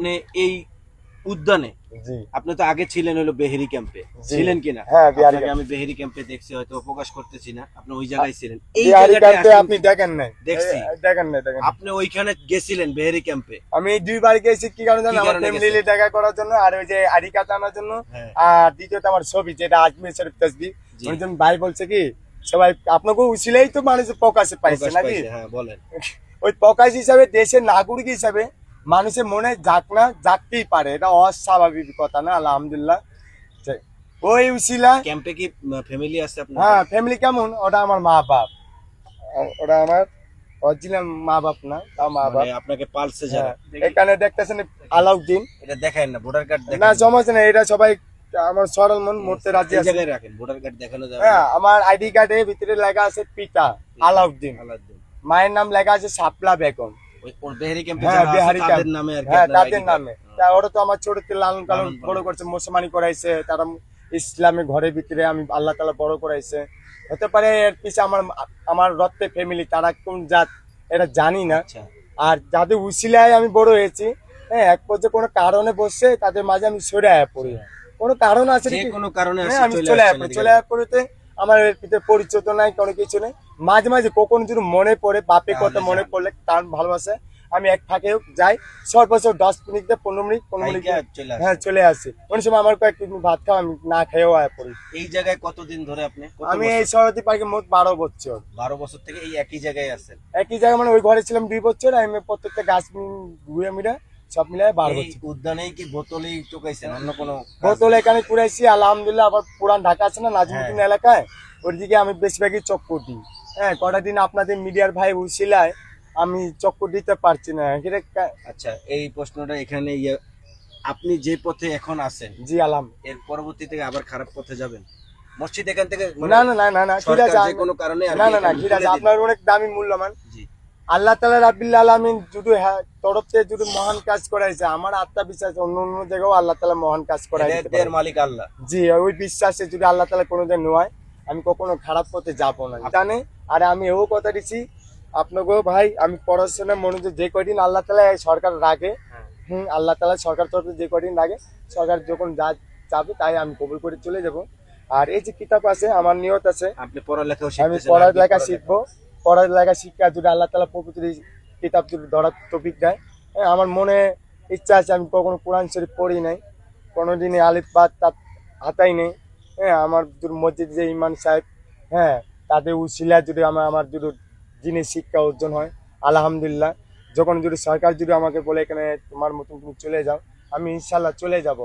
মানে এই উদ্যানে জি আপনি তো আগে ছিলেন হলো বেহেরি ক্যাম্পে, জি ছিলেন কিনা? হ্যাঁ বিহারি আপনাকে ক্যাম্প। আমি বেহেরি ক্যাম্পে দেখছি, হয়তো প্রকাশ করতেছি না, আপনি ওই জায়গায় ছিলেন। এই বিহারি জায়গাটায় ক্যাম্পে আসলেন আপনি কি? দেখেন নাই? দেখছি। দেখেন নাই দেখেন। আপনি ওইখানে গেছিলেন বেহেরি ক্যাম্পে? আমি দুইবার গেছি, কি কারণে কি জানেন? আমার কারণে ফ্যামিলি গেছেন? দেখা করার জন্য, আর ওই যে আইডি কার্ড আনার জন্য। হ্যাঁ। আর দ্বিতীয়ত আমার ছবি, যেটা আজমির শরীফ তসবিহ। জি। অনেকজন ভাই বলছে কি, সবাই আপনাকে উছিলেই তো মানুষ প্রকাশে পাইছে প্রকাশ নাকি? পাইছে, হ্যাঁ বলেন। ওই প্রকাশ হিসাবে, দেশের নাগরিক হিসাবে মানুষের মনে যাক না, জাগতেই পারে, এটা অস্বাভাবিক কথা না? আলহামদুলিল্লাহ। ওই উছিলা। ক্যাম্পে কি ফ্যামিলি আছে আপনার? হ্যাঁ, ফ্যামিলি কেমন? ওটা আমার মা বাপ, ওটা আমার অরিজিনাল মা বাপ না, তাও মা মানে বাপ। আপনাকে পালছে হ্যাঁ, যারা? এখানে দেখতেছেন আলাউদ্দিন। এটা দেখায় না, ভোটার কার্ড না দেখায় না? সমস্যা নেই, এটা সবাই আমার সরল মন মরতে রাজি এই আছে। জায়গায় রাখেন, ভোটার কার্ড দেখানো যাবে হ্যাঁ, না? আমার আইডি কার্ডের ভিতরে লেখা আছে পিতা আলাউদ্দিন, আলাউদ্দিন। মায়ের নাম লেখা আছে শাপলা বেগম। ওই ওর বেহেরি ক্যাম্পে হ্যাঁ, যারা আছে বিহারি তাদের ক্যাম্প। নামে আর কি হ্যাঁ, আপনার তাদের ID card? নামে। তা ওরা তো আমার ছোট থেকে লালন পালন লালন পালন বড় করছে, মুসলমানি করাইছে, তারা ইসলামের ঘরের ভিতরে আমি আল্লাহ তাআলা বড় করাইছে। হতে পারে এর পিছে আমার আমার রক্তে ফ্যামিলি, তারা কোন জাত এটা জানি না। আচ্ছা। আর যাদের উসিলায় আমি বড় হয়েছি, হ্যাঁ, এক পর্যায়ে কোনো কারণে বসে তাদের মাঝে আমি সরে আয়া পড়ি। কোনো কারণ আছে যে নাকি? কোনো কারণে হ্যাঁ, আমি চলে চলে আয়া আসছেন পড়ি। এদিকে। চলে আয়া পড়িতে আমার এর ভিতরে পরিচয় তো নাই, কোনো কিছু নেই। মাঝে মাঝে কখন যদি মনে পড়ে, বাপের কথা তাহলে মনে যান। পড়লে, তার ভালোবাসে, আমি এক ফাঁকে যাই, সর্বোচ্চ 10 মিনিট, 15 মিনিট খাইকা চলে আসেন। হ্যাঁ চলে আসি। অনেক সময় আমার কয়েক ভাত খাওয়া, আমি না খেয়েও আয়া পড়ি। এই জায়গায় কতদিন ধরে আপনি? কত আমি বছর? এই সরস্বতী পার্কে মোট 12 বছর। 12 বছর থেকে এই একই জায়গায় আছেন? একই জায়গায়, মানে ওই ঘরে ছিলাম 2 বছর, আমি প্রত্যেকটা গাছ ঘুরে মিলে সব মিলায় 12 এই বছর। উদ্যানেই কি বোতলেই চুকাইছেন, অন্য কোনো কাজ বোতল নেই? এখানে কুড়াইছি আলহামদুলিল্লাহ। আবার পুরান ঢাকা আছে না নাজিমুদ্দিন হ্যাঁ। এলাকায়, ওইদিকে আমি বেশিরভাগই চক্কর দিই। হ্যাঁ, কটা দিন আপনাদের মিডিয়ার ভাই উছিলায় আমি চক্কর দিতে পারছি না। আচ্ছা, এই প্রশ্নটা এখানে আপনি যে পথে এখন আছেন, জি আলাম। এর পরবর্তীতে আবার খারাপ পথে যাবেন? মসজিদ এখান থেকে মানে না না না না না, ঠিক সরকার আছে। যে কোনো কারণে আর না কি না না, এখানে ঠিক আছে, তুলে দিবে? আপনার অনেক দামি মূল্যবান। জি। আল্লাহ তাআলা রাব্বিল আলামিন যদি তরফ থেকে যদি মহান কাজ করাইছে, আমার আত্মা বিশ্বাস অন্য অন্য জায়গাও আল্লাহ তাআলা মহান কাজ করাই দিতে হেদায়েতের পারে। মালিক আল্লাহ। জি, ওই বিশ্বাসে যদি আল্লাহ তাআলা কোনোদিন নয়, আমি কখনো খারাপ পথে যাব না জানে। আর আমি এও কথা দিছি আপনাকেও ভাই, আমি পড়াশোনার মনোযোগ যে কয়দিন আল্লাহ তাআলা এই সরকার রাখে, আল্লাহ তাআলা সরকার তরফে যে কয়দিন রাখে, সরকার যখন যা যাবে তাই আমি কবুল করে চলে যাব। আর এই যে কিতাব আছে, আমার নিয়ত আছে আপনি পড়ালেখাও আমি শিখতেছেন? পড়ালেখা শিখবো। পড়ালেখা শিক্ষা যদি আল্লাহ তাআলা পবিত্র এই কিতাব যদি ধরার তৌফিক দেয়, হ্যাঁ, আমার মনে ইচ্ছা আছে। আমি কখনো কোরআন শরীফ পড়ি নাই, কোনোদিনই আলিফ বা তা হাতাই নেই। হ্যাঁ, আমার মসজিদ যে ইমাম সাহেব, হ্যাঁ, তাদের উসিলা যদি আমার যদি জিনিস শিক্ষা অর্জন হয়, আলহামদুলিল্লাহ। যখন যদি সরকার যদি আমাকে বলে এখানে তোমার মতন তুমি চলে যাও, আমি ইনশাল্লাহ চলে যাব।